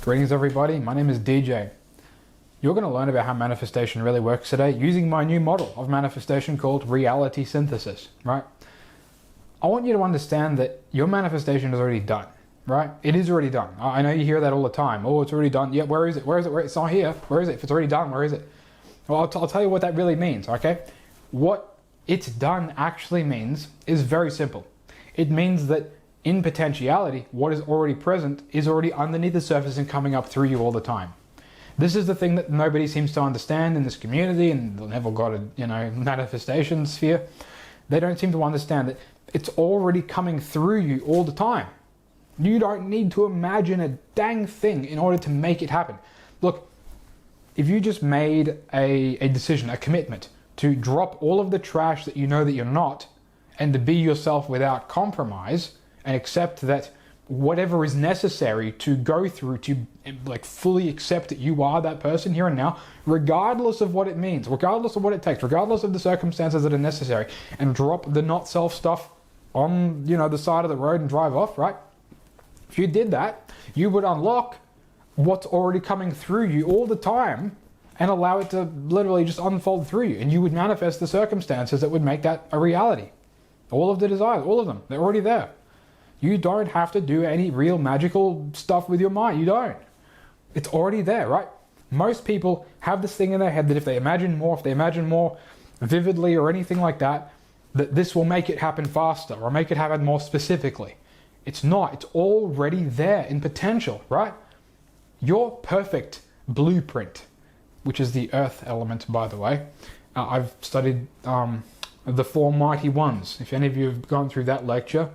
Greetings everybody, my name is DJ. You're going to learn about how manifestation really works today using my new model of manifestation called reality synthesis, right? I want you to understand that your manifestation is already done, right? It is already done. I know you hear that all the time. Oh, it's already done. Yeah, where is it? Where is it? It's not here. Where is it? If it's already done, where is it? Well, I'll tell you what that really means, okay? What it's done actually means is very simple. It means that in potentiality, what is already present is already underneath the surface and coming up through you all the time. This is the thing that nobody seems to understand in this community, and the Neville Goddard, manifestation sphere. They don't seem to understand that it's already coming through you all the time. You don't need to imagine a dang thing in order to make it happen. Look, if you just made a decision, a commitment to drop all of the trash that you know that you're not, and to be yourself without compromise, and accept that whatever is necessary to go through to fully accept that you are that person here and now, regardless of what it means, regardless of what it takes, regardless of the circumstances that are necessary, and drop the not self stuff on the side of the road and drive off, right? If you did that, you would unlock what's already coming through you all the time and allow it to literally just unfold through you, and you would manifest the circumstances that would make that a reality. All of the desires, all of them, they're already there. You don't have to do any real magical stuff with your mind. You don't. It's already there, right? Most people have this thing in their head that if they imagine more vividly or anything like that, that this will make it happen faster or make it happen more specifically. It's not. It's already there in potential, right? Your perfect blueprint, which is the earth element, by the way. I've studied the four mighty ones. If any of you have gone through that lecture,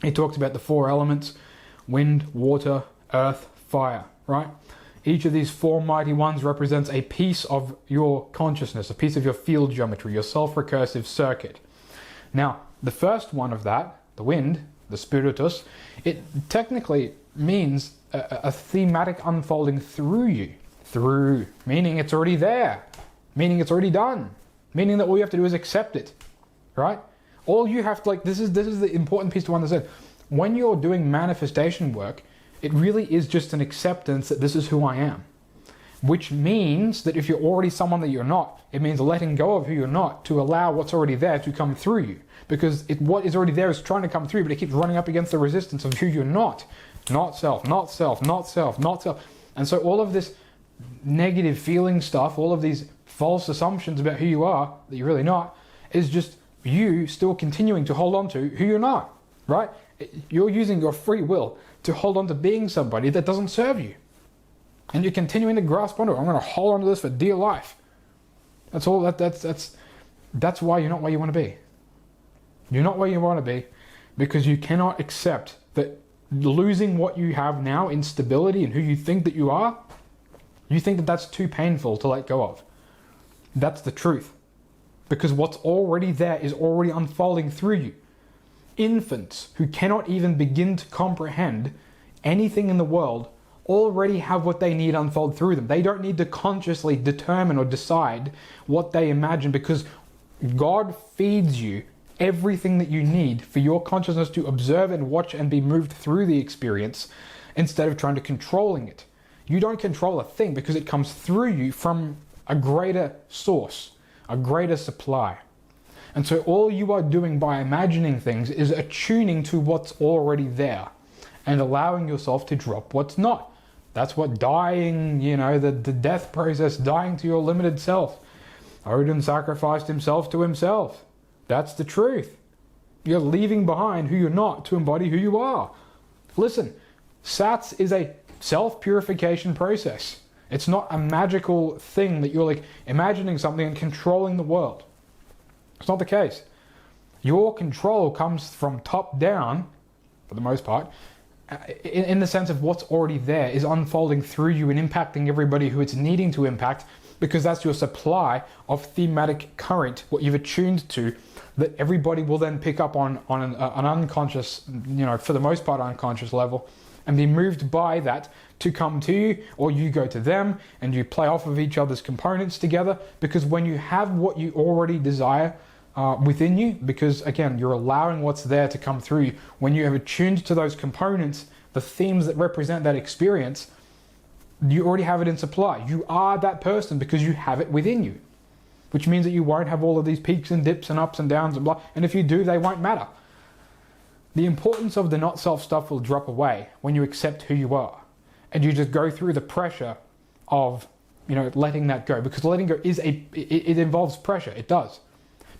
he talks about the four elements: wind, water, earth, fire, right? Each of these four mighty ones represents a piece of your consciousness, a piece of your field geometry, your self-recursive circuit. Now, the first one of that, the wind, the spiritus, it technically means a thematic unfolding through you. Through, meaning it's already there, meaning it's already done, meaning that all you have to do is accept it, right? All you have to, this is the important piece to understand. When you're doing manifestation work, it really is just an acceptance that this is who I am. Which means that if you're already someone that you're not, it means letting go of who you're not to allow what's already there to come through you. Because what is already there is trying to come through, but it keeps running up against the resistance of who you're not. Not self, not self, not self, not self. And so all of this negative feeling stuff, all of these false assumptions about who you are, that you're really not, is just you still continuing to hold on to who you're not, right? You're using your free will to hold on to being somebody that doesn't serve you. And you're continuing to grasp onto it. I'm going to hold on to this for dear life. That's all. That's why you're not where you want to be. You're not where you want to be because you cannot accept that losing what you have now in stability and who you think that you are, you think that that's too painful to let go of. That's the truth. Because what's already there is already unfolding through you. Infants who cannot even begin to comprehend anything in the world already have what they need unfold through them. They don't need to consciously determine or decide what they imagine, because God feeds you everything that you need for your consciousness to observe and watch and be moved through the experience instead of trying to controlling it. You don't control a thing because it comes through you from a greater source, a greater supply. And so all you are doing by imagining things is attuning to what's already there and allowing yourself to drop what's not. That's what dying, the death process, dying to your limited self. Odin sacrificed himself to himself. That's the truth. You're leaving behind who you're not to embody who you are. Listen, Sats is a self-purification process. It's not a magical thing that you're imagining something and controlling the world. It's not the case. Your control comes from top down, for the most part, in the sense of what's already there is unfolding through you and impacting everybody who it's needing to impact, because that's your supply of thematic current, what you've attuned to, that everybody will then pick up on an unconscious, for the most part unconscious level, and be moved by that to come to you, or you go to them and you play off of each other's components together. Because when you have what you already desire within you, because again, you're allowing what's there to come through you, when you have attuned to those components, the themes that represent that experience, You already have it in supply. You are that person because you have it within you, which means that you won't have all of these peaks and dips and ups and downs and blah. And if you do, they won't matter. The importance of the not self stuff will drop away when you accept who you are and you just go through the pressure of, letting that go, because letting go it involves pressure. It does.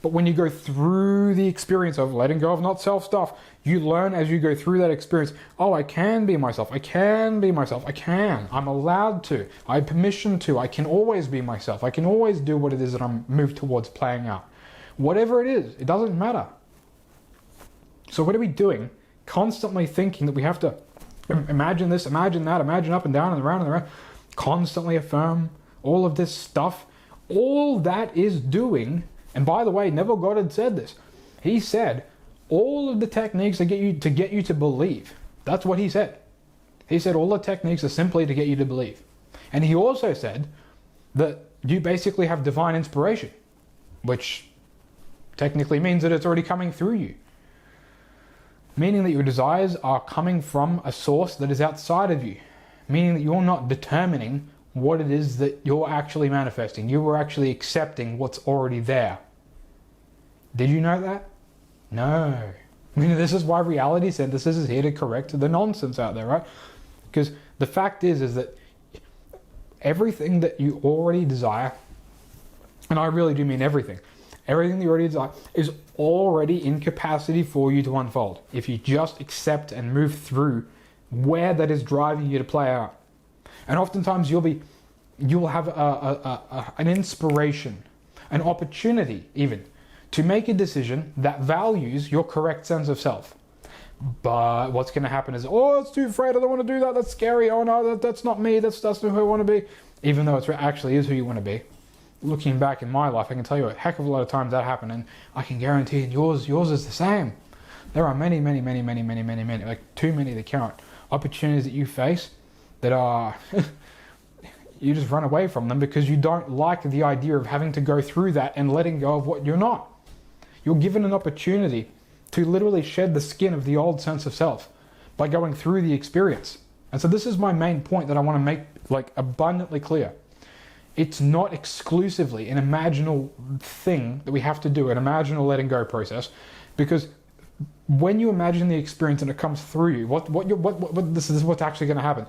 But when you go through the experience of letting go of not self stuff, you learn as you go through that experience, oh, I can be myself. I can be myself. I can. I'm allowed to. I have permission to. I can always be myself. I can always do what it is that I'm moved towards playing out. Whatever it is, it doesn't matter. So what are we doing? Constantly thinking that we have to imagine this, imagine that, imagine up and down and around and around. Constantly affirm all of this stuff. All that is doing. And by the way, Neville Goddard said this. He said, all of the techniques that get you to believe. That's what he said. He said all the techniques are simply to get you to believe. And he also said that you basically have divine inspiration, which technically means that it's already coming through you. Meaning that your desires are coming from a source that is outside of you. Meaning that you're not determining what it is that you're actually manifesting. You were actually accepting what's already there. Did you know that? No. This is why reality synthesis is here to correct the nonsense out there, right? Because the fact is that everything that you already desire, and I really do mean everything that you already desire is already in capacity for you to unfold. If you just accept and move through where that is driving you to play out. And oftentimes you'll have an inspiration, an opportunity even, to make a decision that values your correct sense of self. But what's going to happen is, oh, it's too afraid, I don't want to do that, that's scary, oh no, that's not me, that's not who I want to be. Even though it actually is who you want to be. Looking back in my life, I can tell you a heck of a lot of times that happened, and I can guarantee yours is the same. There are many, like too many to count, opportunities that you face that are... you just run away from them because you don't like the idea of having to go through that and letting go of what you're not. You're given an opportunity to literally shed the skin of the old sense of self by going through the experience. And so this is my main point that I want to make abundantly clear. It's not exclusively an imaginal thing that we have to do, an imaginal letting go process, because when you imagine the experience and it comes through you, this is what's actually going to happen.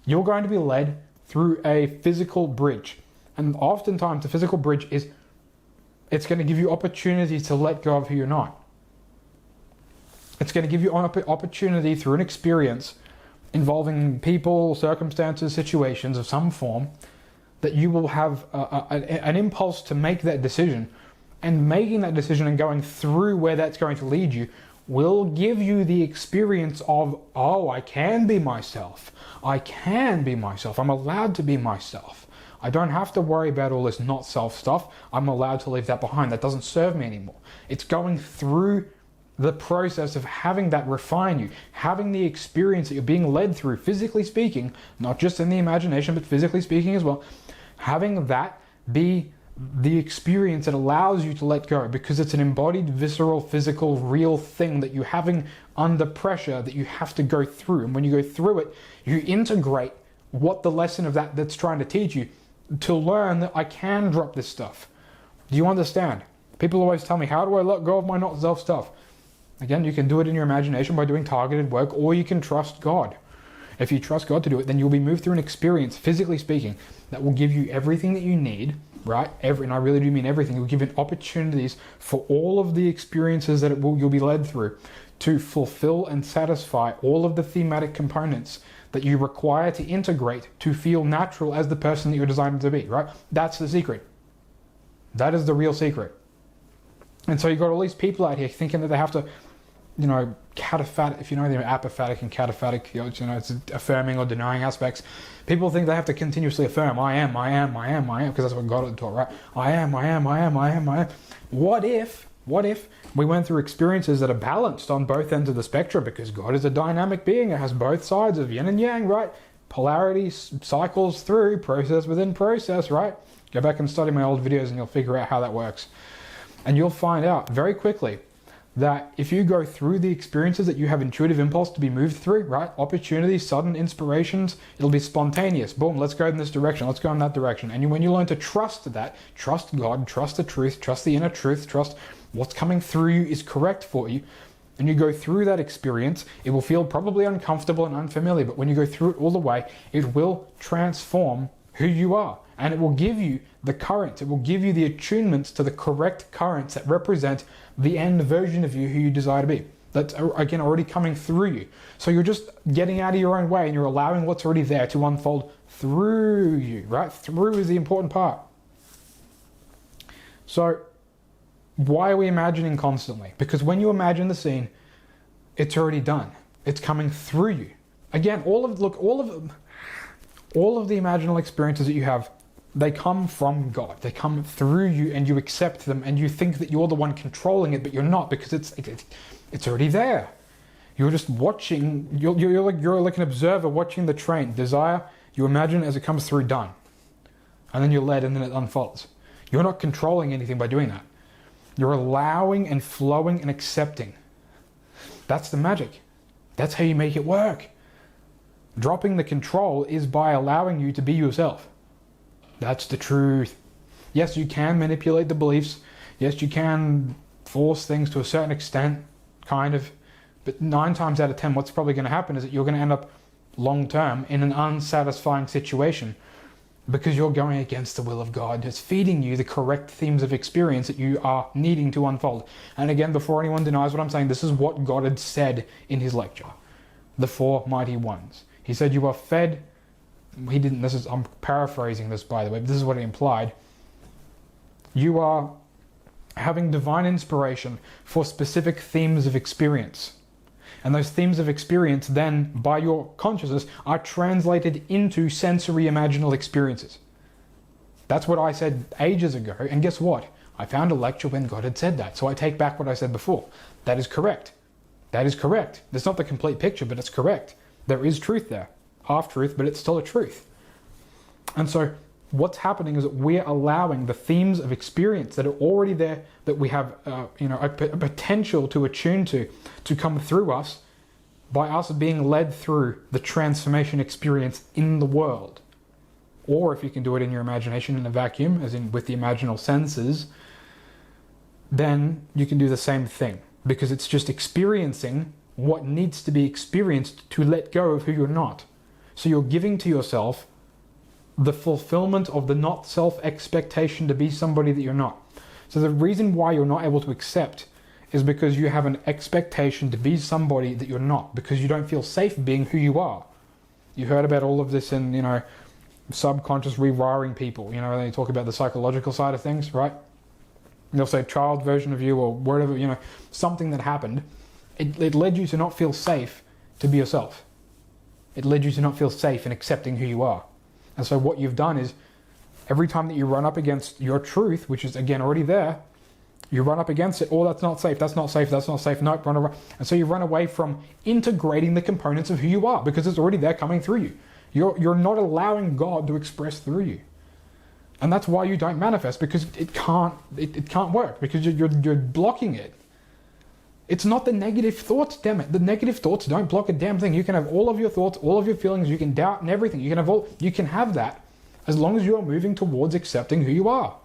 You're going to be led through a physical bridge. And oftentimes the physical bridge it's going to give you opportunities to let go of who you're not. It's going to give you an opportunity through an experience involving people, circumstances, situations of some form, that you will have an impulse to make that decision. And making that decision and going through where that's going to lead you will give you the experience of, oh, I can be myself. I can be myself. I'm allowed to be myself. I don't have to worry about all this not self stuff. I'm allowed to leave that behind. That doesn't serve me anymore. It's going through the process of having that refine you, having the experience that you're being led through, physically speaking, not just in the imagination, but physically speaking as well, having that be the experience that allows you to let go, because it's an embodied, visceral, physical, real thing that you're having under pressure that you have to go through. And when you go through it, you integrate what the lesson of that's trying to teach you to learn that I can drop this stuff. Do you understand? People always tell me, how do I let go of my not self stuff? Again, you can do it in your imagination by doing targeted work, or you can trust God. If you trust God to do it, then you'll be moved through an experience, physically speaking, that will give you everything that you need, right? And I really do mean everything. It will give you opportunities for all of the experiences that you'll be led through to fulfill and satisfy all of the thematic components that you require to integrate to feel natural as the person that you're designed to be, right? That's the secret. That is the real secret. And so you've got all these people out here thinking that they have to, cataphatic, if you know the apophatic and cataphatic, it's affirming or denying aspects. People think they have to continuously affirm, I am, because that's what God taught, right? I am. What if we went through experiences that are balanced on both ends of the spectrum, because God is a dynamic being, it has both sides of yin and yang, right? Polarity cycles through, process within process, right? Go back and study my old videos and you'll figure out how that works. And you'll find out very quickly that if you go through the experiences that you have intuitive impulse to be moved through, right? Opportunities, sudden inspirations, it'll be spontaneous. Boom, let's go in this direction, let's go in that direction. And when you learn to trust that, trust God, trust the truth, trust the inner truth, trust what's coming through you is correct for you, and you go through that experience, it will feel probably uncomfortable and unfamiliar, but when you go through it all the way, it will transform who you are. And it will give you the currents, it will give you the attunements to the correct currents that represent the end version of you who you desire to be. That's, again, already coming through you. So you're just getting out of your own way and you're allowing what's already there to unfold through you, right? Through is the important part. So why are we imagining constantly? Because when you imagine the scene, it's already done. It's coming through you. Again, all of the imaginal experiences that you have, they come from God. They come through you and you accept them and you think that you're the one controlling it, but you're not, because it's already there. You're just watching, you're like an observer watching the train. Desire, you imagine it as it comes through, done. And then you're led and then it unfolds. You're not controlling anything by doing that. You're allowing and flowing and accepting. That's the magic. That's how you make it work. Dropping the control is by allowing you to be yourself. That's the truth. Yes, you can manipulate the beliefs. Yes, you can force things to a certain extent, kind of. But 9 times out of 10, what's probably going to happen is that you're going to end up long term in an unsatisfying situation because you're going against the will of God. It's feeding you the correct themes of experience that you are needing to unfold. And again, before anyone denies what I'm saying, this is what Goddard said in his lecture. The 4 mighty ones. He said you are fed. He didn't, I'm paraphrasing this by the way, but this is what he implied. You are having divine inspiration for specific themes of experience. And those themes of experience then, by your consciousness, are translated into sensory imaginal experiences. That's what I said ages ago, and guess what? I found a lecture when God had said that, so I take back what I said before. That is correct. That is correct. That's not the complete picture, but it's correct. There is truth there. Half-truth, but it's still a truth. And so what's happening is that we're allowing the themes of experience that are already there, that we have a potential to attune to come through us by us being led through the transformation experience in the world. Or if you can do it in your imagination in a vacuum, as in with the imaginal senses, then you can do the same thing, because it's just experiencing what needs to be experienced to let go of who you're not. So you're giving to yourself the fulfillment of the not self expectation to be somebody that you're not. So the reason why you're not able to accept is because you have an expectation to be somebody that you're not, because you don't feel safe being who you are. You heard about all of this in, subconscious rewiring people. They talk about the psychological side of things, right? They'll say child version of you or whatever, something that happened. It led you to not feel safe to be yourself. It led you to not feel safe in accepting who you are. And so what you've done is, every time that you run up against your truth, which is again already there, you run up against it. Oh, that's not safe, that's not safe, that's not safe. Nope, run away. And so you run away from integrating the components of who you are, because it's already there coming through you. You're not allowing God to express through you. And that's why you don't manifest, because it can't work, because you're blocking it. It's not the negative thoughts, damn it. The negative thoughts don't block a damn thing. You can have all of your thoughts, all of your feelings, you can doubt and everything. You can have that as long as you are moving towards accepting who you are.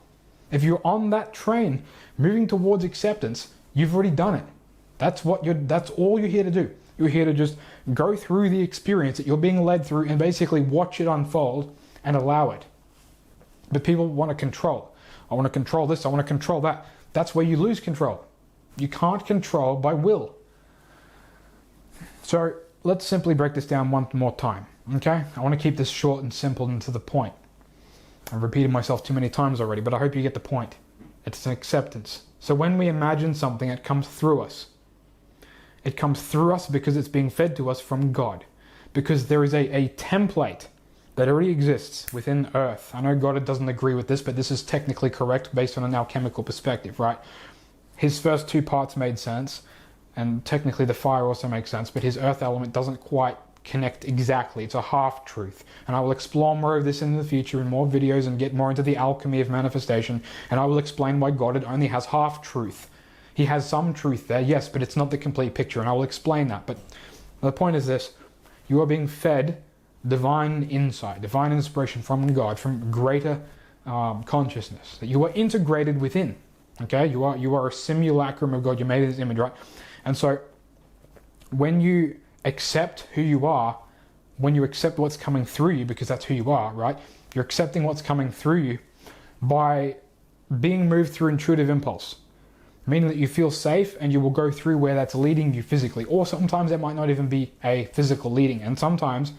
If you're on that train moving towards acceptance, you've already done it. That's all you're here to do. You're here to just go through the experience that you're being led through and basically watch it unfold and allow it. But people want to control. I want to control this, I want to control that. That's where you lose control. You can't control by will. So let's simply break this down one more time, okay? I want to keep this short and simple and to the point. I've repeated myself too many times already, but I hope you get the point. It's an acceptance. So when we imagine something, it comes through us. It comes through us because it's being fed to us from God. Because there is a template that already exists within Earth. I know Goddard doesn't agree with this, but this is technically correct based on an alchemical perspective, right? His first 2 parts made sense, and technically the fire also makes sense, but his earth element doesn't quite connect exactly. It's a half-truth. And I will explore more of this in the future in more videos and get more into the alchemy of manifestation, and I will explain why Goddard only has half-truth. He has some truth there, yes, but it's not the complete picture, and I will explain that. But the point is this: you are being fed divine insight, divine inspiration from God, from greater consciousness that you are integrated within. Okay, you are a simulacrum of God. You're made in His image, right? And so, when you accept who you are, when you accept what's coming through you, because that's who you are, right? You're accepting what's coming through you by being moved through intuitive impulse, meaning that you feel safe and you will go through where that's leading you physically, or sometimes it might not even be a physical leading, and sometimes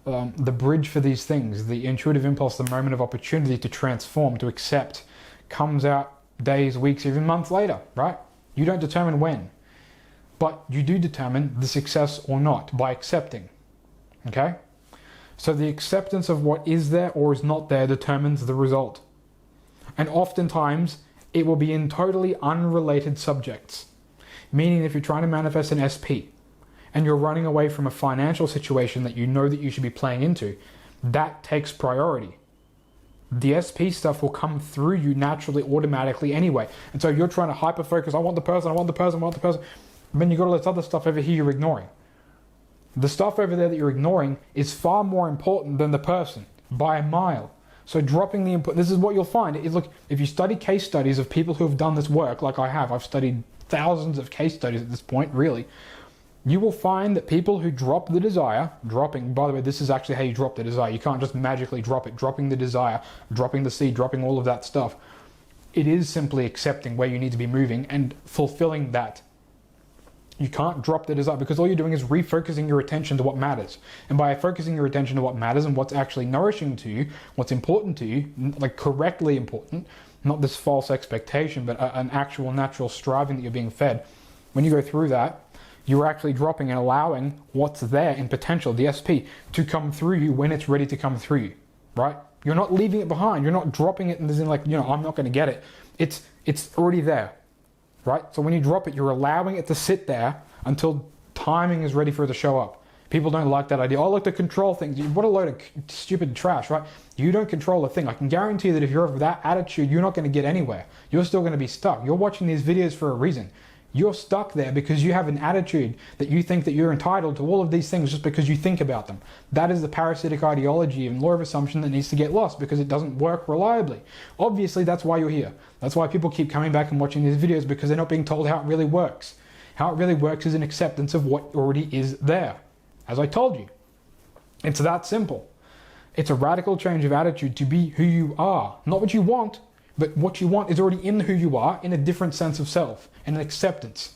the bridge for these things, the intuitive impulse, the moment of opportunity to transform, to accept, comes out days, weeks, even months later, right? You don't determine when, but you do determine the success or not by accepting, okay? So the acceptance of what is there or is not there determines the result. And oftentimes, it will be in totally unrelated subjects. Meaning if you're trying to manifest an SP, and you're running away from a financial situation that you know that you should be playing into, that takes priority. The SP stuff will come through you naturally, automatically anyway. And so you're trying to hyper-focus, I want the person, I want the person, I want the person. And then you've got all this other stuff over here you're ignoring. The stuff over there that you're ignoring is far more important than the person, by a mile. So dropping the input, this is what you'll find. Look, if you study case studies of people who have done this work, like I have, I've studied thousands of case studies at this point, really. You will find that people who drop the desire, dropping, by the way, this is actually how you drop the desire. You can't just magically drop it. Dropping the desire, dropping the seed, dropping all of that stuff. It is simply accepting where you need to be moving and fulfilling that. You can't drop the desire because all you're doing is refocusing your attention to what matters. And by focusing your attention to what matters and what's actually nourishing to you, what's important to you, like correctly important, not this false expectation, but an actual natural striving that you're being fed. When you go through that, you're actually dropping and allowing what's there in potential, the SP, to come through you when it's ready to come through you, right? You're not leaving it behind. You're not dropping it and there's like, I'm not going to get it. It's already there, right? So when you drop it, you're allowing it to sit there until timing is ready for it to show up. People don't like that idea. I like to control things. What a load of stupid trash, right? You don't control a thing. I can guarantee that if you're of that attitude, you're not going to get anywhere. You're still going to be stuck. You're watching these videos for a reason. You're stuck there because you have an attitude that you think that you're entitled to all of these things just because you think about them. That is the parasitic ideology and law of assumption that needs to get lost because it doesn't work reliably. Obviously, that's why you're here. That's why people keep coming back and watching these videos, because they're not being told how it really works. How it really works is an acceptance of what already is there. As I told you, it's that simple. It's a radical change of attitude to be who you are. Not what you want, but what you want is already in who you are, in a different sense of self, and an acceptance.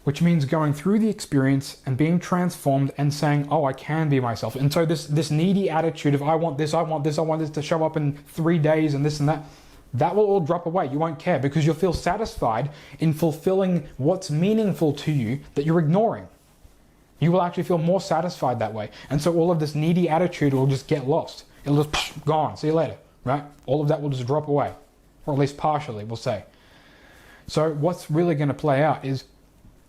Which means going through the experience and being transformed and saying, oh, I can be myself. And so this needy attitude of I want this, I want this, I want this to show up in 3 days and this and that will all drop away. You won't care because you'll feel satisfied in fulfilling what's meaningful to you that you're ignoring. You will actually feel more satisfied that way. And so all of this needy attitude will just get lost. It'll just, gone, see you later, right? All of that will just drop away, or at least partially, we'll say. So what's really going to play out is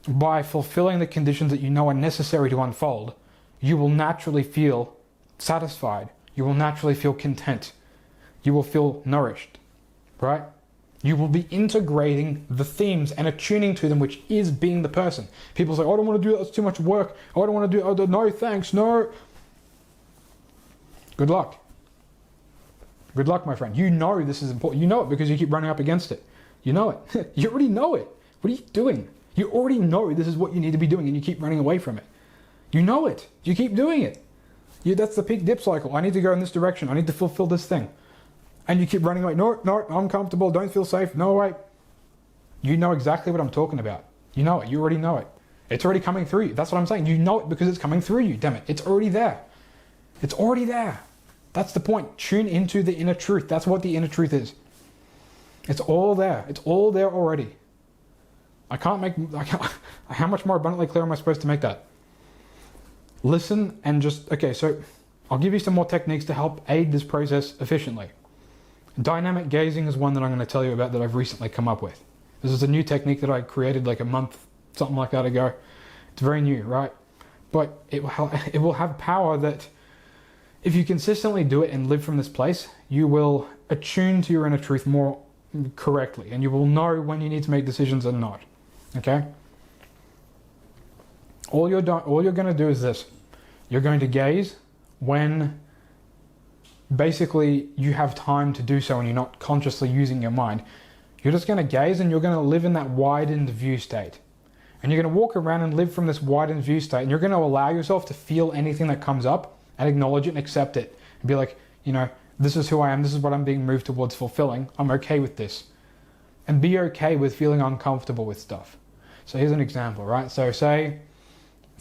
by fulfilling the conditions that you know are necessary to unfold, you will naturally feel satisfied. You will naturally feel content. You will feel nourished, right? You will be integrating the themes and attuning to them, which is being the person. People say, oh, I don't want to do that, it's too much work. Oh, I don't want to do it. No, thanks, no. Good luck. Good luck, my friend. You know this is important. You know it because you keep running up against it. You know it. You already know it. What are you doing? You already know this is what you need to be doing and you keep running away from it. You know it. You keep doing it. That's the peak dip cycle. I need to go in this direction. I need to fulfill this thing. And you keep running away. No, I'm comfortable. Don't feel safe. No, wait. You know exactly what I'm talking about. You know it. You already know it. It's already coming through you. That's what I'm saying. You know it because it's coming through you. Damn it. It's already there. It's already there. That's the point. Tune into the inner truth. That's what the inner truth is. It's all there. It's all there already. How much more abundantly clear am I supposed to make that? Listen and just, okay, so I'll give you some more techniques to help aid this process efficiently. Dynamic gazing is one that I'm going to tell you about that I've recently come up with. This is a new technique that I created like a month, something like that ago. It's very new, right? But it will have power that if you consistently do it and live from this place, you will attune to your inner truth more correctly, and you will know when you need to make decisions and not. Okay? All you're going to do is this. You're going to gaze when basically you have time to do so and you're not consciously using your mind. You're just going to gaze and you're going to live in that widened view state. And you're going to walk around and live from this widened view state, and you're going to allow yourself to feel anything that comes up and acknowledge it and accept it. And be like, this is who I am, this is what I'm being moved towards fulfilling. I'm okay with this. And be okay with feeling uncomfortable with stuff. So here's an example, right? So say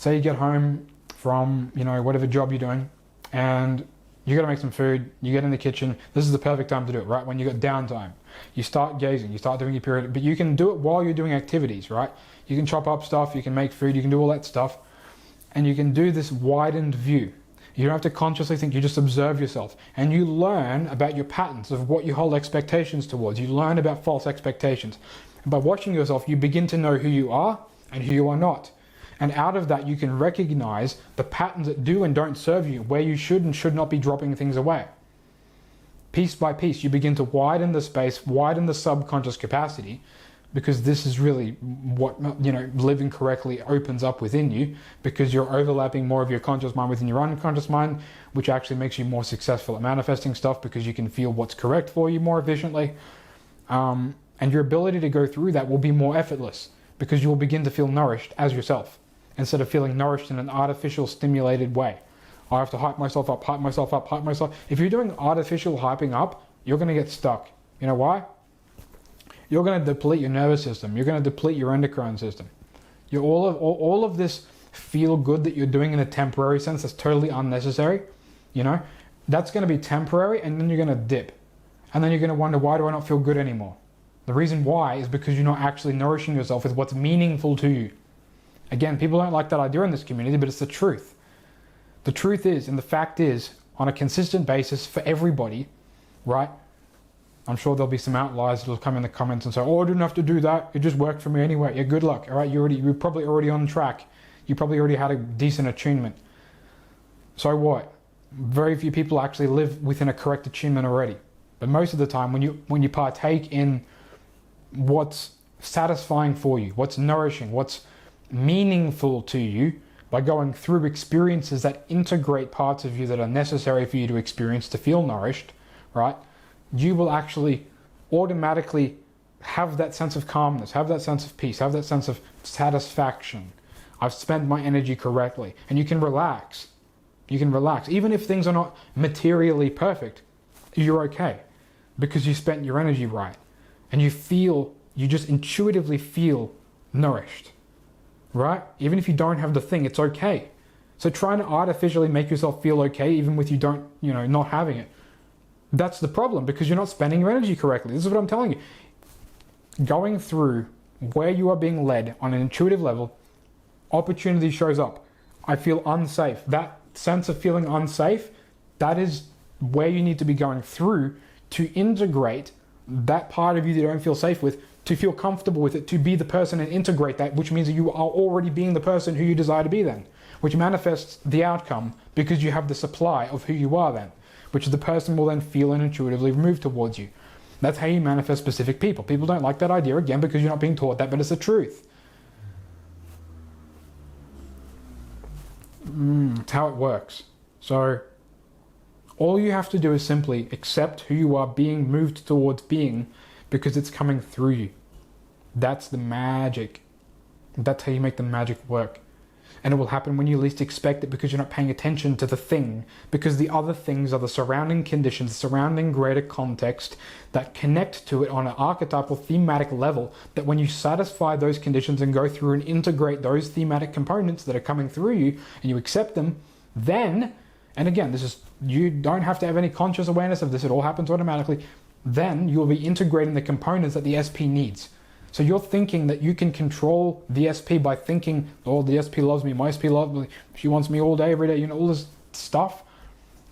you get home from, whatever job you're doing, and you got to make some food, you get in the kitchen. This is the perfect time to do it, right? When you got downtime. You start gazing, you start doing your period, but you can do it while you're doing activities, right? You can chop up stuff, you can make food, you can do all that stuff, and you can do this widened view. You don't have to consciously think, you just observe yourself, and you learn about your patterns of what you hold expectations towards. You learn about false expectations. And by watching yourself, you begin to know who you are and who you are not. And out of that, you can recognize the patterns that do and don't serve you, where you should and should not be dropping things away. Piece by piece, you begin to widen the space, widen the subconscious capacity, because this is really what, living correctly opens up within you, because you're overlapping more of your conscious mind within your unconscious mind, which actually makes you more successful at manifesting stuff because you can feel what's correct for you more efficiently. And your ability to go through that will be more effortless because you will begin to feel nourished as yourself instead of feeling nourished in an artificial stimulated way. I have to hype myself up, hype myself up, hype myself. If you're doing artificial hyping up, you're going to get stuck. You know why? You're going to deplete your nervous system. You're going to deplete your endocrine system. All of this feel good that you're doing in a temporary sense that's totally unnecessary, that's going to be temporary, and then you're going to dip. And then you're going to wonder, why do I not feel good anymore? The reason why is because you're not actually nourishing yourself with what's meaningful to you. Again, people don't like that idea in this community, but it's the truth. The truth is, and the fact is, on a consistent basis for everybody, right? I'm sure there'll be some outliers that'll come in the comments and say, oh, I didn't have to do that. It just worked for me anyway. Yeah, good luck. All right, you're probably already on track. You probably already had a decent attunement. So what? Very few people actually live within a correct attunement already. But most of the time, when you partake in what's satisfying for you, what's nourishing, what's meaningful to you, by going through experiences that integrate parts of you that are necessary for you to experience to feel nourished, right? You will actually automatically have that sense of calmness, have that sense of peace, have that sense of satisfaction. I've spent my energy correctly. And you can relax. You can relax. Even if things are not materially perfect, you're okay. Because you spent your energy right. And you just intuitively feel nourished. Right? Even if you don't have the thing, it's okay. So trying to artificially make yourself feel okay, even with you don't, not having it, that's the problem, because you're not spending your energy correctly. This is what I'm telling you. Going through where you are being led on an intuitive level, opportunity shows up. I feel unsafe. That sense of feeling unsafe, that is where you need to be going through to integrate that part of you that you don't feel safe with, to feel comfortable with it, to be the person and integrate that, which means that you are already being the person who you desire to be then, which manifests the outcome because you have the supply of who you are then, which the person will then feel and intuitively move towards you. That's how you manifest specific people. People don't like that idea, again, because you're not being taught that, but it's the truth. It's how it works. So all you have to do is simply accept who you are being moved towards being, because it's coming through you. That's the magic. That's how you make the magic work. And it will happen when you least expect it, because you're not paying attention to the thing, because the other things are the surrounding conditions, surrounding greater context that connect to it on an archetypal thematic level, that when you satisfy those conditions and go through and integrate those thematic components that are coming through you and you accept them, then, and again, you don't have to have any conscious awareness of this, it all happens automatically, then you'll be integrating the components that the SP needs. So you're thinking that you can control the SP by thinking, oh, the SP loves me, my SP loves me, she wants me all day, every day, all this stuff.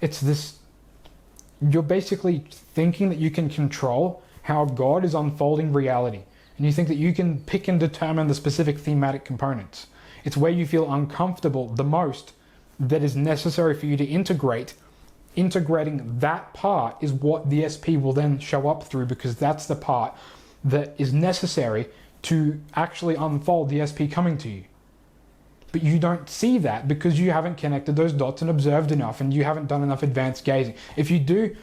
It's this, you're basically thinking that you can control how God is unfolding reality. And you think that you can pick and determine the specific thematic components. It's where you feel uncomfortable the most that is necessary for you to integrate integrating that part is what the SP will then show up through, because that's the part that is necessary to actually unfold the SP coming to you. But you don't see that because you haven't connected those dots and observed enough, and you haven't done enough advanced gazing. If you do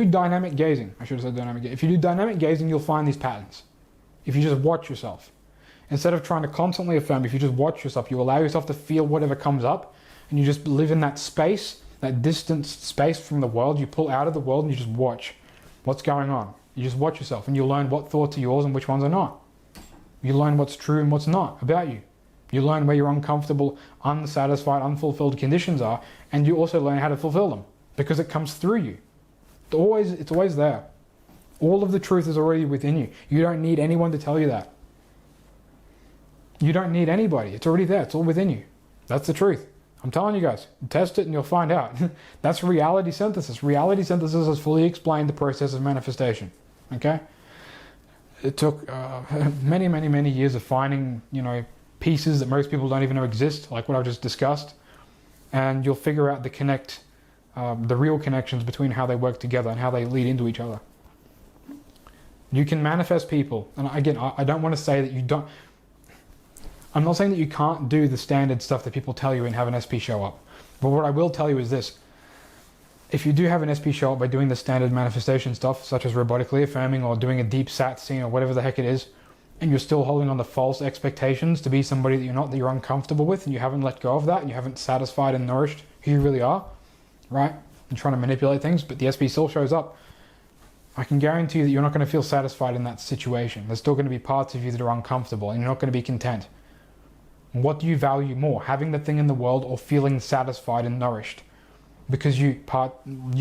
dynamic gazing, I should have said dynamic gazing. If you do dynamic gazing, you'll find these patterns. If you just watch yourself, instead of trying to constantly affirm, if you just watch yourself, you allow yourself to feel whatever comes up, and you just live in that space, that distanced space from the world. You pull out of the world and you just watch what's going on. You just watch yourself, and you learn what thoughts are yours and which ones are not. You learn what's true and what's not about you. You learn where your uncomfortable, unsatisfied, unfulfilled conditions are, and you also learn how to fulfill them because it comes through you. It's always there. All of the truth is already within you. You don't need anyone to tell you that. You don't need anybody. It's already there. It's all within you. That's the truth. I'm telling you guys. Test it and you'll find out. That's reality synthesis. Reality synthesis has fully explained the process of manifestation. Okay? It took many, many, many years of finding, pieces that most people don't even know exist, like what I've just discussed, and you'll figure out the real connections between how they work together and how they lead into each other. You can manifest people, and again, I don't want to say that you don't. I'm not saying that you can't do the standard stuff that people tell you and have an SP show up, but what I will tell you is this: if you do have an SP show up by doing the standard manifestation stuff, such as robotically affirming or doing a deep sat scene or whatever the heck it is, and you're still holding on to false expectations to be somebody that you're not, that you're uncomfortable with, and you haven't let go of that, and you haven't satisfied and nourished who you really are, right? And trying to manipulate things, but the SP still shows up. I can guarantee you that you're not going to feel satisfied in that situation. There's still going to be parts of you that are uncomfortable, and you're not going to be content. And what do you value more, having the thing in the world or feeling satisfied and nourished? Because you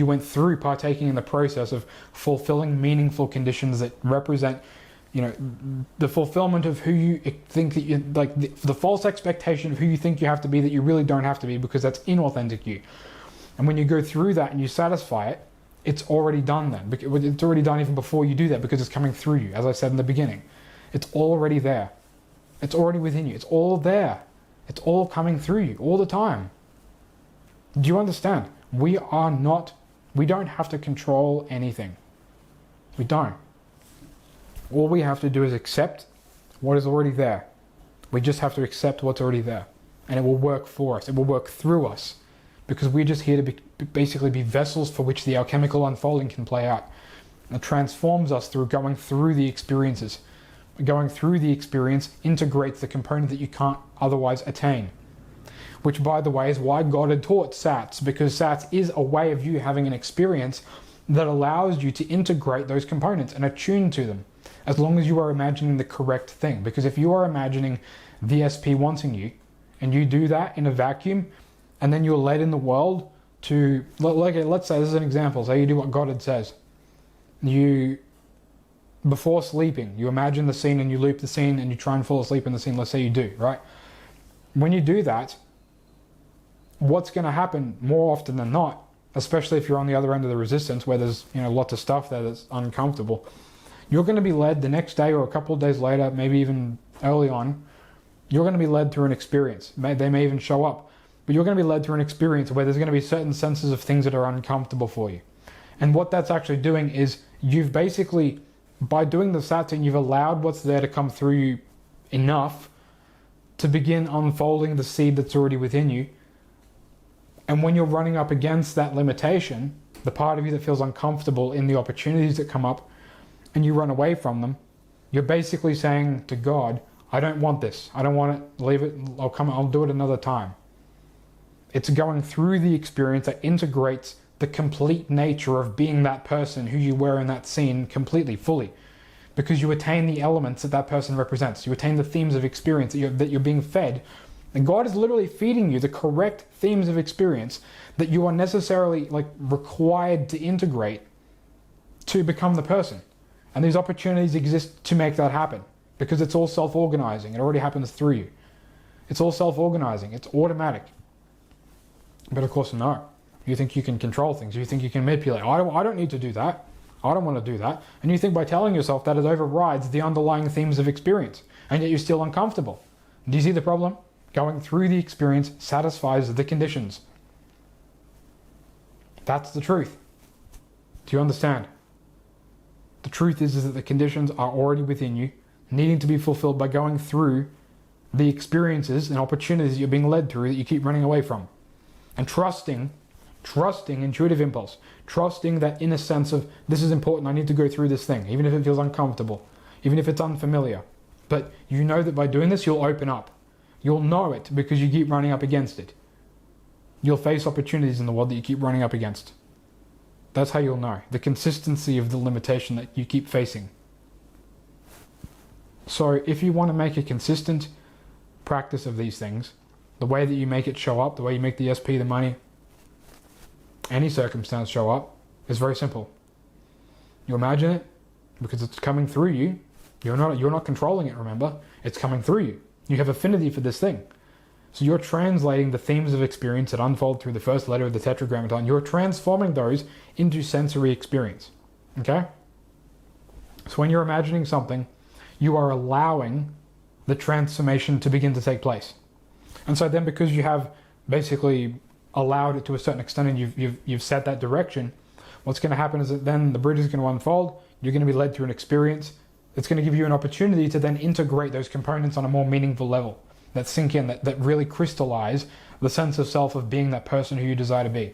went through partaking in the process of fulfilling meaningful conditions that represent, the fulfillment of who you think that you, like the false expectation of who you think you have to be that you really don't have to be, because that's inauthentic you. And when you go through that and you satisfy it, it's already done then. It's already done even before you do that, because it's coming through you, as I said in the beginning. It's already there. It's already within you. It's all there. It's all coming through you all the time. Do you understand? We don't have to control anything. We don't. All we have to do is accept what is already there. We just have to accept what's already there. And it will work for us. It will work through us. Because we're just here to basically be vessels for which the alchemical unfolding can play out. It transforms us through going through the experiences. Going through the experience integrates the component that you can't otherwise attain. Which, by the way, is why Goddard taught SATs, because SATs is a way of you having an experience that allows you to integrate those components and attune to them, as long as you are imagining the correct thing. Because if you are imagining the SP wanting you, and you do that in a vacuum, and then you're led in the world to, let's say, this is an example, say you do what Goddard says. Before sleeping, you imagine the scene and you loop the scene and you try and fall asleep in the scene, let's say you do, right? When you do that, what's going to happen more often than not, especially if you're on the other end of the resistance where there's lots of stuff there that's uncomfortable, you're going to be led the next day or a couple of days later, maybe even early on, you're going to be led through an experience. They may even show up, but you're going to be led through an experience where there's going to be certain senses of things that are uncomfortable for you. And what that's actually doing is you've basically, by doing the satsang, you've allowed what's there to come through you enough to begin unfolding the seed that's already within you. And when you're running up against that limitation, the part of you that feels uncomfortable in the opportunities that come up, and you run away from them, you're basically saying to God, I don't want this. I don't want it. Leave it. I'll do it another time. It's going through the experience that integrates the complete nature of being that person who you were in that scene completely, fully. Because you attain the elements that that person represents. You attain the themes of experience that you're being fed. And God is literally feeding you the correct themes of experience that you are necessarily required to integrate to become the person. And these opportunities exist to make that happen. Because it's all self-organizing. It already happens through you. It's all self-organizing. It's automatic. But of course, no. You think you can control things. You think you can manipulate. I don't need to do that. I don't want to do that. And you think by telling yourself that it overrides the underlying themes of experience. And yet you're still uncomfortable. Do you see the problem? Going through the experience satisfies the conditions. That's the truth. Do you understand? The truth is that the conditions are already within you, needing to be fulfilled by going through the experiences and opportunities you're being led through that you keep running away from. And trusting intuitive impulse, trusting that inner sense of, this is important, I need to go through this thing, even if it feels uncomfortable, even if it's unfamiliar. But you know that by doing this, you'll open up. You'll know it because you keep running up against it. You'll face opportunities in the world that you keep running up against. That's how you'll know. The consistency of the limitation that you keep facing. So if you want to make a consistent practice of these things, the way that you make it show up, the way you make the SP, the money, any circumstance show up, is very simple. You imagine it because it's coming through you. You're not controlling it, remember? It's coming through you. You have affinity for this thing. So you're translating the themes of experience that unfold through the first letter of the Tetragrammaton. You're transforming those into sensory experience. Okay? So when you're imagining something, you are allowing the transformation to begin to take place. And so then, because you have basically allowed it to a certain extent and you've set that direction, what's going to happen is that then the bridge is going to unfold. You're going to be led through an experience. It's going to give you an opportunity to then integrate those components on a more meaningful level. That sink in, that really crystallize the sense of self of being that person who you desire to be.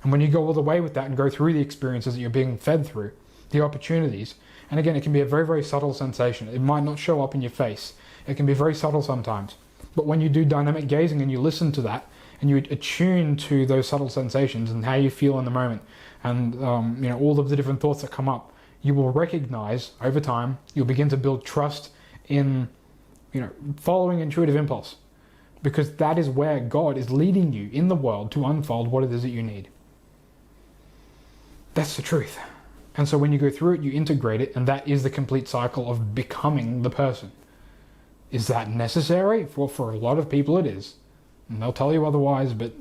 And when you go all the way with that and go through the experiences that you're being fed through, the opportunities, and again, it can be a very, very subtle sensation. It might not show up in your face. It can be very subtle sometimes. But when you do dynamic gazing and you listen to that, and you attune to those subtle sensations and how you feel in the moment, and all of the different thoughts that come up, you will recognize over time, you'll begin to build trust in following intuitive impulse, because that is where God is leading you in the world to unfold what it is that you need. That's the truth. And so when you go through it, you integrate it, and that is the complete cycle of becoming the person. Is that necessary? For a lot of people it is. And they'll tell you otherwise, but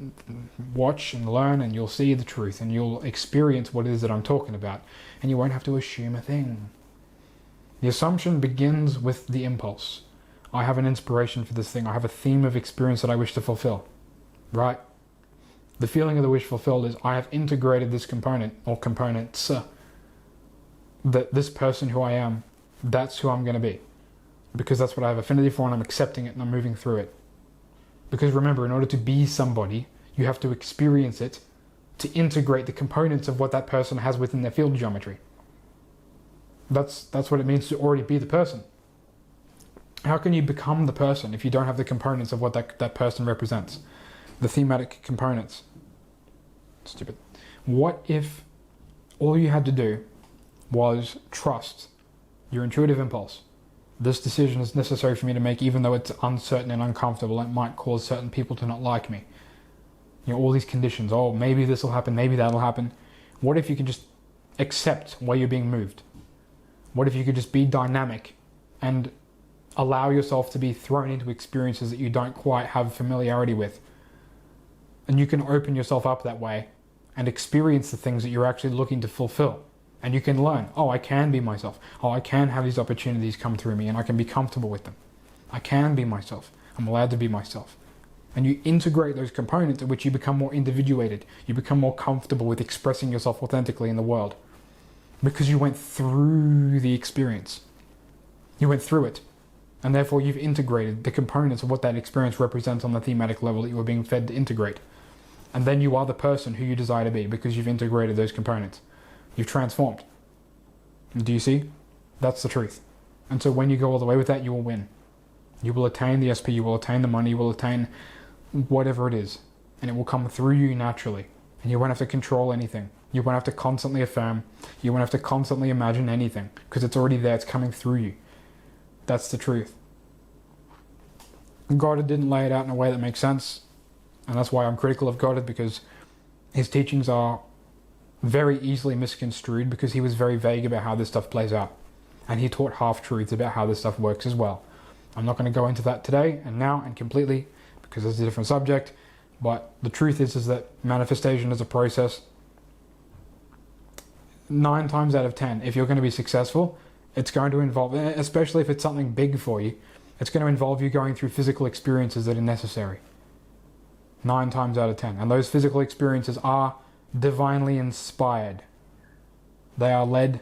watch and learn and you'll see the truth and you'll experience what it is that I'm talking about. And you won't have to assume a thing. The assumption begins with the impulse. I have an inspiration for this thing. I have a theme of experience that I wish to fulfill. Right? The feeling of the wish fulfilled is I have integrated this component or components. That this person who I am, that's who I'm going to be. Because that's what I have affinity for and I'm accepting it and I'm moving through it. Because remember, in order to be somebody, you have to experience it to integrate the components of what that person has within their field geometry. That's what it means to already be the person. How can you become the person if you don't have the components of what that person represents? The thematic components. Stupid. What if all you had to do was trust your intuitive impulse? This decision is necessary for me to make, even though it's uncertain and uncomfortable. It might cause certain people to not like me. All these conditions. Oh, maybe this will happen, maybe that'll happen. What if you can just accept where you're being moved? What if you could just be dynamic and allow yourself to be thrown into experiences that you don't quite have familiarity with? And you can open yourself up that way and experience the things that you're actually looking to fulfill. And you can learn, oh, I can be myself. Oh, I can have these opportunities come through me and I can be comfortable with them. I can be myself. I'm allowed to be myself. And you integrate those components in which you become more individuated. You become more comfortable with expressing yourself authentically in the world. Because you went through the experience. You went through it. And therefore you've integrated the components of what that experience represents on the thematic level that you were being fed to integrate. And then you are the person who you desire to be because you've integrated those components. You've transformed. Do you see? That's the truth. And so when you go all the way with that, you will win. You will attain the SP, you will attain the money, you will attain whatever it is. And it will come through you naturally. And you won't have to control anything. You won't have to constantly affirm. You won't have to constantly imagine anything. Because it's already there, it's coming through you. That's the truth. Goddard didn't lay it out in a way that makes sense. And that's why I'm critical of Goddard, because his teachings are very easily misconstrued because he was very vague about how this stuff plays out. And he taught half-truths about how this stuff works as well. I'm not going to go into that today and now and completely because it's a different subject. But the truth is that manifestation is a process. 9 times out of 10, if you're going to be successful, it's going to involve, especially if it's something big for you, it's going to involve you going through physical experiences that are necessary. 9 times out of 10. And those physical experiences are divinely inspired. They are led,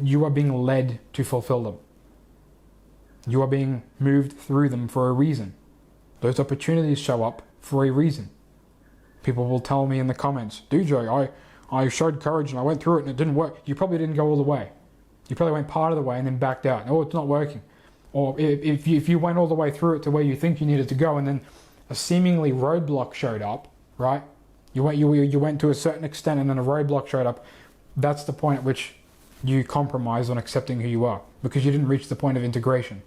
you are being led to fulfill them. You are being moved through them for a reason. Those opportunities show up for a reason. People will tell me in the comments, DJ, I showed courage and I went through it and it didn't work. You probably didn't go all the way. You probably went part of the way and then backed out. Oh, it's not working. Or if you went all the way through it to where you think you needed to go and then a seemingly roadblock showed up, right? You went to a certain extent and then a roadblock showed up. That's the point at which you compromise on accepting who you are because you didn't reach the point of integration.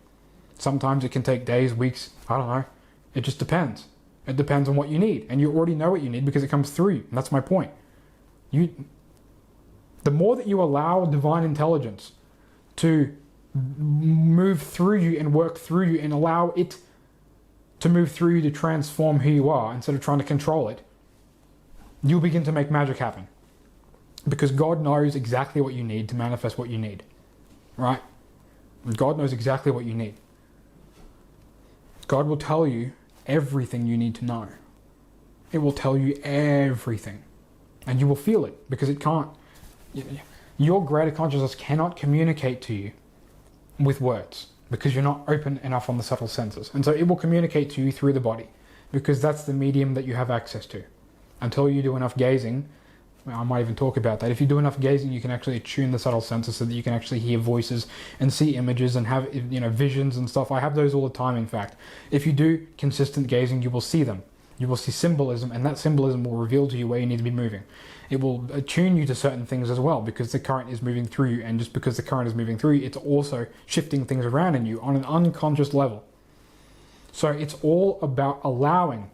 Sometimes it can take days, weeks, I don't know. It just depends. It depends on what you need. And you already know what you need because it comes through you. And that's my point. The more that you allow divine intelligence to move through you and work through you and allow it to move through you to transform who you are instead of trying to control it, you'll begin to make magic happen. Because God knows exactly what you need to manifest what you need. Right? God knows exactly what you need. God will tell you everything you need to know. It will tell you everything. And you will feel it because it can't. Your greater consciousness cannot communicate to you with words because you're not open enough on the subtle senses. And so it will communicate to you through the body because that's the medium that you have access to. Until you do enough gazing, I might even talk about that. If you do enough gazing, you can actually attune the subtle senses so that you can actually hear voices and see images and have visions and stuff. I have those all the time, in fact. If you do consistent gazing, you will see them. You will see symbolism, and that symbolism will reveal to you where you need to be moving. It will attune you to certain things as well because the current is moving through you, and just because the current is moving through you, it's also shifting things around in you on an unconscious level. So it's all about allowing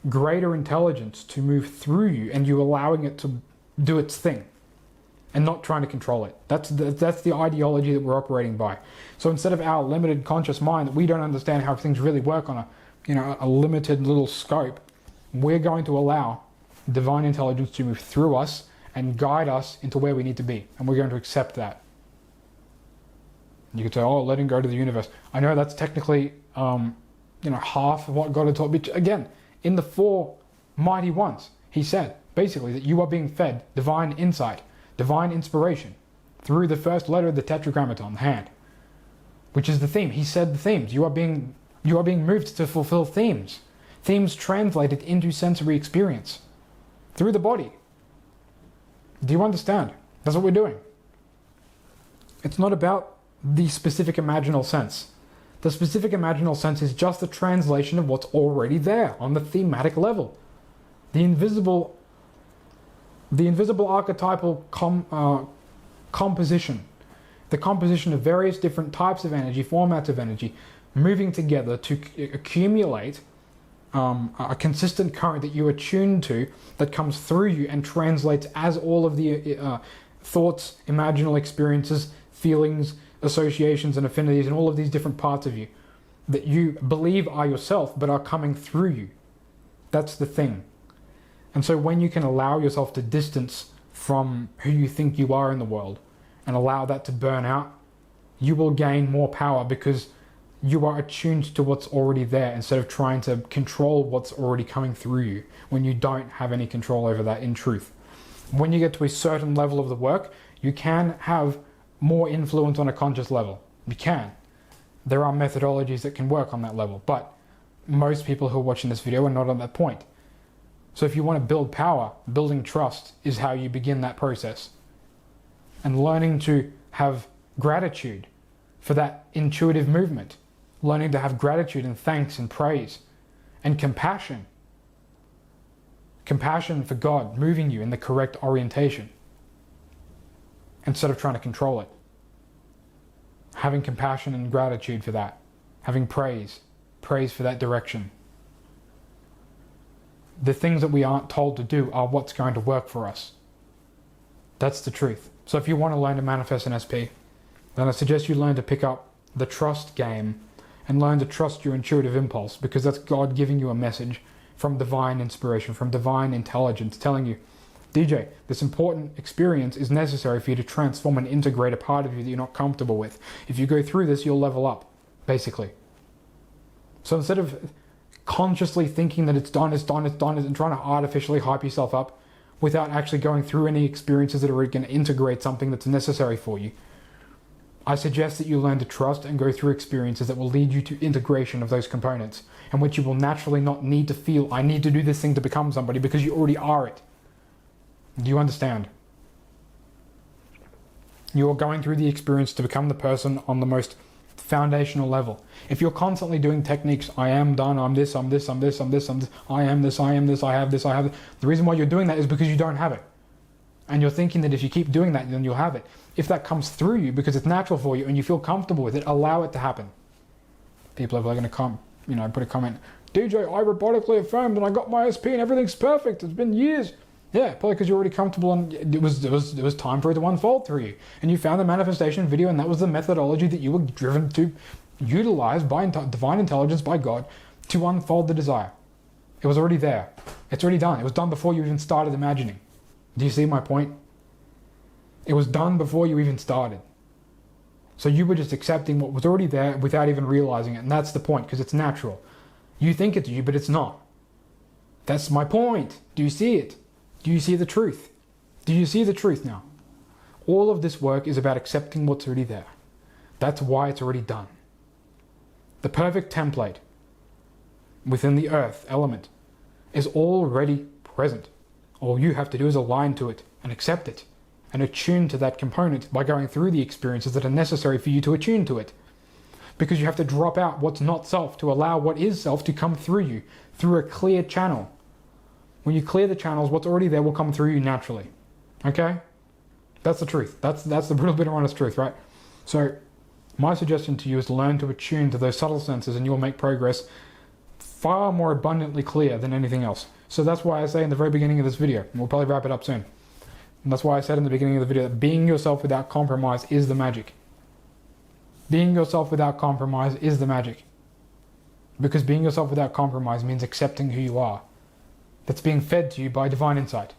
greater intelligence to move through you and you allowing it to do its thing and not trying to control it. That's the ideology that we're operating by. So instead of our limited conscious mind that we don't understand how things really work on a limited little scope, we're going to allow divine intelligence to move through us and guide us into where we need to be, and we're going to accept that. You could say, oh, letting go to the universe. I know that's technically half of what God had taught me. Again, in the 4 mighty ones, he said basically that you are being fed divine insight, divine inspiration through the first letter of the tetragrammaton, the hand, which is the theme. He said the themes. You are being moved to fulfill themes. Themes translated into sensory experience through the body. Do you understand? That's what we're doing. It's not about the specific imaginal sense. The specific imaginal sense is just a translation of what's already there on the thematic level. The invisible archetypal composition, the composition of various different types of energy, formats of energy, moving together to accumulate a consistent current that you are tuned to that comes through you and translates as all of the thoughts, imaginal experiences, feelings, associations and affinities and all of these different parts of you that you believe are yourself but are coming through you. That's the thing. And so when you can allow yourself to distance from who you think you are in the world and allow that to burn out, you will gain more power because you are attuned to what's already there instead of trying to control what's already coming through you when you don't have any control over that in truth. When you get to a certain level of the work, you can have more influence on a conscious level. You can. There are methodologies that can work on that level, but most people who are watching this video are not on that point. So if you want to build power, building trust is how you begin that process. And learning to have gratitude for that intuitive movement, learning to have gratitude and thanks and praise and compassion. Compassion for God moving you in the correct orientation, instead of trying to control it. Having compassion and gratitude for that. Having praise for that direction. The things that we aren't told to do are what's going to work for us. That's the truth. So if you want to learn to manifest an SP, then I suggest you learn to pick up the trust game and learn to trust your intuitive impulse, because that's God giving you a message from divine inspiration, from divine intelligence, telling you, DJ, this important experience is necessary for you to transform and integrate a part of you that you're not comfortable with. If you go through this, you'll level up, basically. So instead of consciously thinking that it's done, and trying to artificially hype yourself up without actually going through any experiences that are going to integrate something that's necessary for you. I suggest that you learn to trust and go through experiences that will lead you to integration of those components, in which you will naturally not need to feel, I need to do this thing to become somebody, because you already are it. Do you understand? You're going through the experience to become the person on the most foundational level. If you're constantly doing techniques, I am done, I'm this, I'm this, I'm this, I'm this, I'm this, I am this, I am this, I have this, I have this. The reason why you're doing that is because you don't have it. And you're thinking that if you keep doing that, then you'll have it. If that comes through you because it's natural for you and you feel comfortable with it, allow it to happen. People are going to put a comment, DJ, I robotically affirmed and I got my SP and everything's perfect. It's been years. Yeah, probably because you're already comfortable and it was time for it to unfold through you. And you found the manifestation video, and that was the methodology that you were driven to utilize by divine intelligence, by God, to unfold the desire. It was already there. It's already done. It was done before you even started imagining. Do you see my point? It was done before you even started. So you were just accepting what was already there without even realizing it. And that's the point, because it's natural. You think it's you, but it's not. That's my point. Do you see it? Do you see the truth? Do you see the truth now? All of this work is about accepting what's already there. That's why it's already done. The perfect template within the earth element is already present. All you have to do is align to it and accept it and attune to that component by going through the experiences that are necessary for you to attune to it. Because you have to drop out what's not self to allow what is self to come through you through a clear channel. When you clear the channels, what's already there will come through you naturally. Okay? That's the truth. That's the brutal bit of honest truth, right? So my suggestion to you is to learn to attune to those subtle senses, and you will make progress far more abundantly clear than anything else. So that's why I say in the very beginning of this video, and we'll probably wrap it up soon, and that's why I said in the beginning of the video that being yourself without compromise is the magic. Being yourself without compromise is the magic. Because being yourself without compromise means accepting who you are. That's being fed to you by divine insight.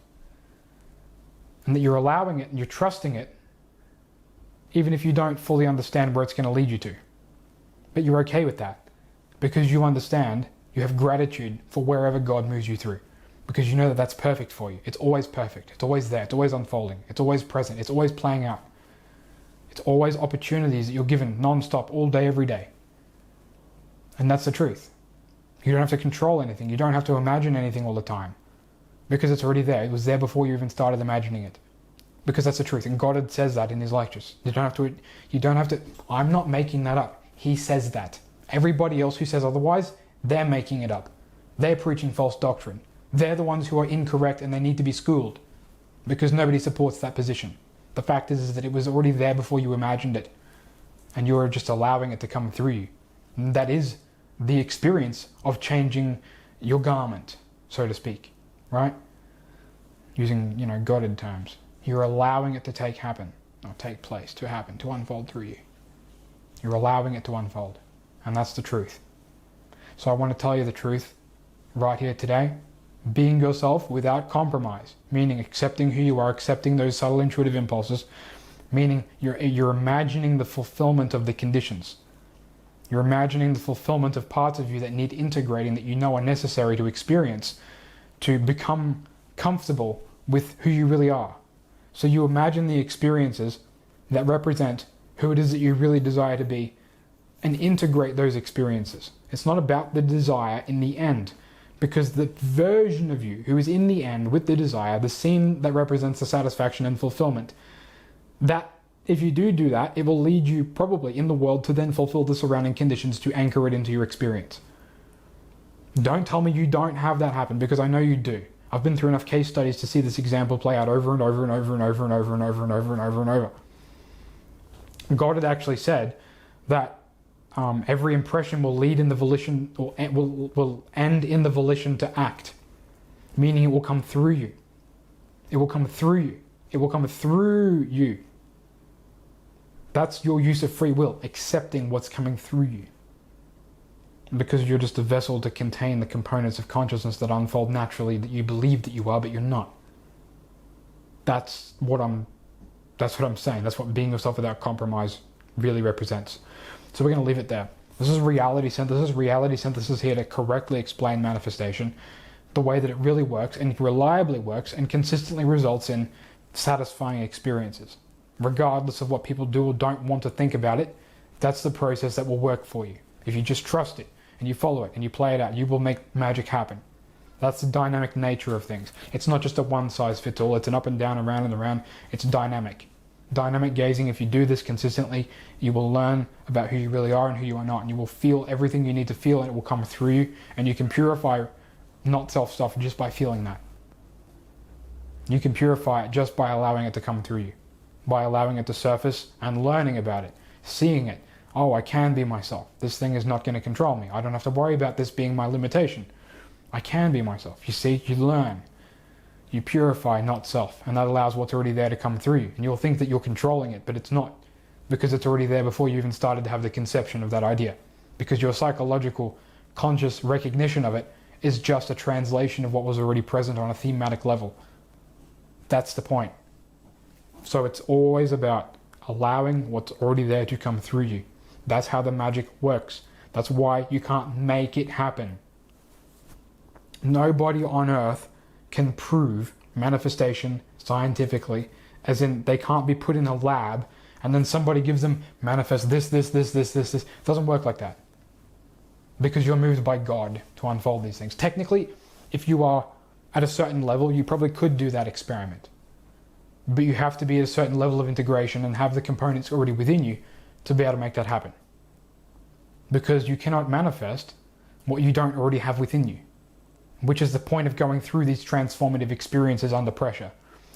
And that you're allowing it and you're trusting it, even if you don't fully understand where it's going to lead you to. But you're okay with that. Because you understand, you have gratitude for wherever God moves you through. Because you know that that's perfect for you. It's always perfect. It's always there. It's always unfolding. It's always present. It's always playing out. It's always opportunities that you're given non-stop all day, every day. And that's the truth. You don't have to control anything. You don't have to imagine anything all the time. Because it's already there. It was there before you even started imagining it. Because that's the truth. And Goddard says that in his lectures. You don't have to, I'm not making that up. He says that. Everybody else who says otherwise, they're making it up. They're preaching false doctrine. They're the ones who are incorrect and they need to be schooled. Because nobody supports that position. The fact is that it was already there before you imagined it. And you're just allowing it to come through you. And that is the experience of changing your garment, so to speak. Right? Using, Goddard terms. You're allowing it to take place, to happen, to unfold through you. You're allowing it to unfold. And that's the truth. So I want to tell you the truth right here today. Being yourself without compromise, meaning accepting who you are, accepting those subtle intuitive impulses, meaning you're imagining the fulfillment of the conditions. You're imagining the fulfillment of parts of you that need integrating, that you know are necessary to experience, to become comfortable with who you really are. So you imagine the experiences that represent who it is that you really desire to be, and integrate those experiences. It's not about the desire in the end, because the version of you who is in the end with the desire, the scene that represents the satisfaction and fulfillment, that if you do that, it will lead you probably in the world to then fulfill the surrounding conditions to anchor it into your experience. Don't tell me you don't have that happen, because I know you do. I've been through enough case studies to see this example play out over and over and over and over and over and over and over and over and over. God had actually said that every impression will lead in the volition, or will end in the volition to act, meaning it will come through you. It will come through you. It will come through you. That's your use of free will, accepting what's coming through you. Because you're just a vessel to contain the components of consciousness that unfold naturally, that you believe that you are, but you're not. That's what I'm saying. That's what being yourself without compromise really represents. So we're going to leave it there. This is reality synthesis. Reality synthesis here to correctly explain manifestation, the way that it really works and reliably works and consistently results in satisfying experiences. Regardless of what people do or don't want to think about it, that's the process that will work for you. If you just trust it and you follow it and you play it out, you will make magic happen. That's the dynamic nature of things. It's not just a one-size-fits-all. It's an up and down, around and around. It's dynamic. Dynamic gazing, if you do this consistently, you will learn about who you really are and who you are not. And you will feel everything you need to feel and it will come through you. And you can purify not self stuff just by feeling that. You can purify it just by allowing it to come through you. By allowing it to surface and learning about it. Seeing it. Oh, I can be myself. This thing is not going to control me. I don't have to worry about this being my limitation. I can be myself. You see, you learn. You purify not self, and that allows what's already there to come through you. And you'll think that you're controlling it, but it's not, because it's already there before you even started to have the conception of that idea. Because your psychological, conscious recognition of it is just a translation of what was already present on a thematic level. That's the point. So it's always about allowing what's already there to come through you. That's how the magic works. That's why you can't make it happen. Nobody on earth can prove manifestation scientifically, as in they can't be put in a lab and then somebody gives them manifest this. It doesn't work like that. Because you're moved by God to unfold these things. Technically, if you are at a certain level, you probably could do that experiment. But you have to be at a certain level of integration and have the components already within you to be able to make that happen. Because you cannot manifest what you don't already have within you. Which is the point of going through these transformative experiences under pressure.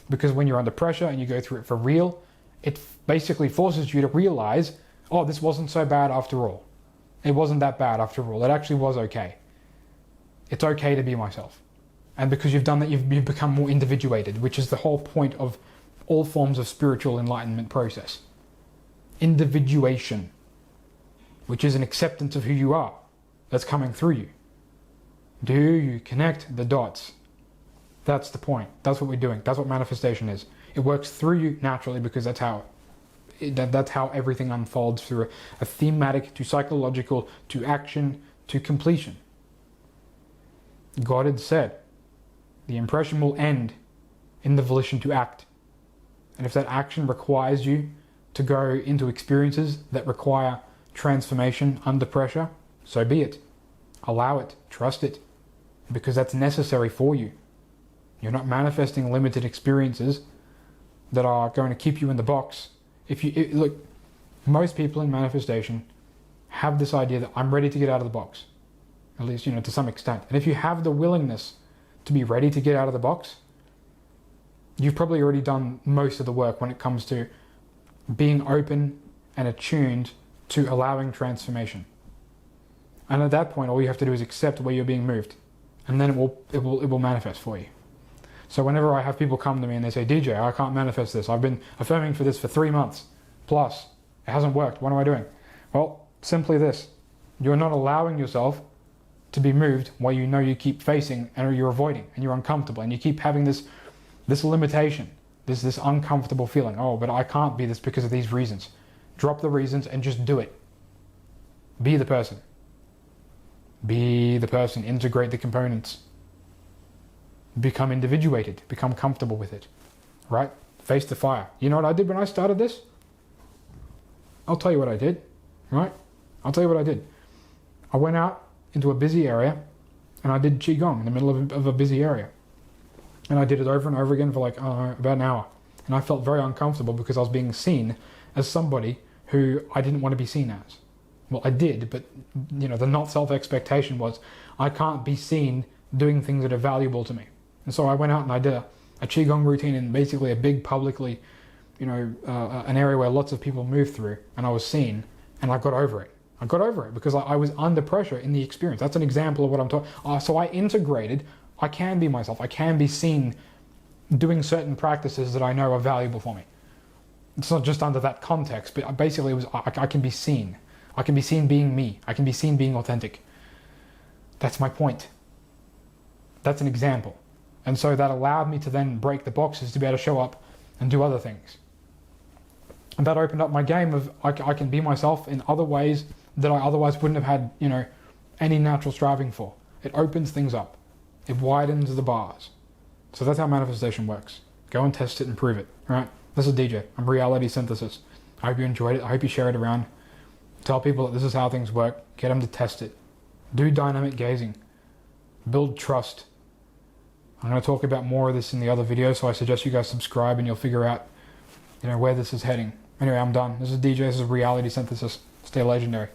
Because when you're under pressure and you go through it for real, it basically forces you to realize, oh, this wasn't so bad after all. It wasn't that bad after all. It actually was okay. It's okay to be myself. And because you've done that, you've become more individuated, which is the whole point of all forms of spiritual enlightenment process. Individuation, which is an acceptance of who you are that's coming through you. Do you connect the dots? That's the point. That's what we're doing. That's what manifestation is. It works through you naturally because that's how everything unfolds, through a thematic to psychological to action to completion. Goddard said, the impression will end in the volition to act. And if that action requires you to go into experiences that require transformation under pressure, so be it. Allow it. Trust it. Because that's necessary for you. You're not manifesting limited experiences that are going to keep you in the box. Look, most people in manifestation have this idea that I'm ready to get out of the box. At least, to some extent. And if you have the willingness to be ready to get out of the box, you've probably already done most of the work when it comes to being open and attuned to allowing transformation. And at that point, all you have to do is accept where you're being moved. And then it will manifest for you. So whenever I have people come to me and they say, DJ, I can't manifest this. I've been affirming for this for 3 months plus. It hasn't worked. What am I doing? Well, simply this. You're not allowing yourself to be moved while you know you keep facing and you're avoiding and you're uncomfortable and you keep having this limitation, this uncomfortable feeling. Oh, but I can't be this because of these reasons. Drop the reasons and just do it. Be the person. Be the person. Integrate the components. Become individuated. Become comfortable with it. Right? Face the fire. You know what I did when I started this? I'll tell you what I did. Right? I'll tell you what I did. I went out into a busy area and I did Qigong in the middle of a busy area. And I did it over and over again for like about an hour. And I felt very uncomfortable because I was being seen as somebody who I didn't want to be seen as. Well, I did, but the not self-expectation was I can't be seen doing things that are valuable to me. And so I went out and I did a Qigong routine in basically a big publicly, an area where lots of people move through, and I was seen, and I got over it. I got over it because I was under pressure in the experience. That's an example of what I'm talking. So I integrated. I can be myself. I can be seen doing certain practices that I know are valuable for me. It's not just under that context, but basically it was I can be seen. I can be seen being me. I can be seen being authentic. That's my point. That's an example. And so that allowed me to then break the boxes to be able to show up and do other things. And that opened up my game of I can be myself in other ways that I otherwise wouldn't have had, any natural striving for. It opens things up. It widens the bars. So that's how manifestation works. Go and test it and prove it, right? This is DJ. I'm Reality Synthesis. I hope you enjoyed it. I hope you share it around. Tell people that this is how things work. Get them to test it. Do dynamic gazing. Build trust. I'm going to talk about more of this in the other video, so I suggest you guys subscribe and you'll figure out, where this is heading. Anyway, I'm done. This is DJ. This is Reality Synthesis. Stay legendary.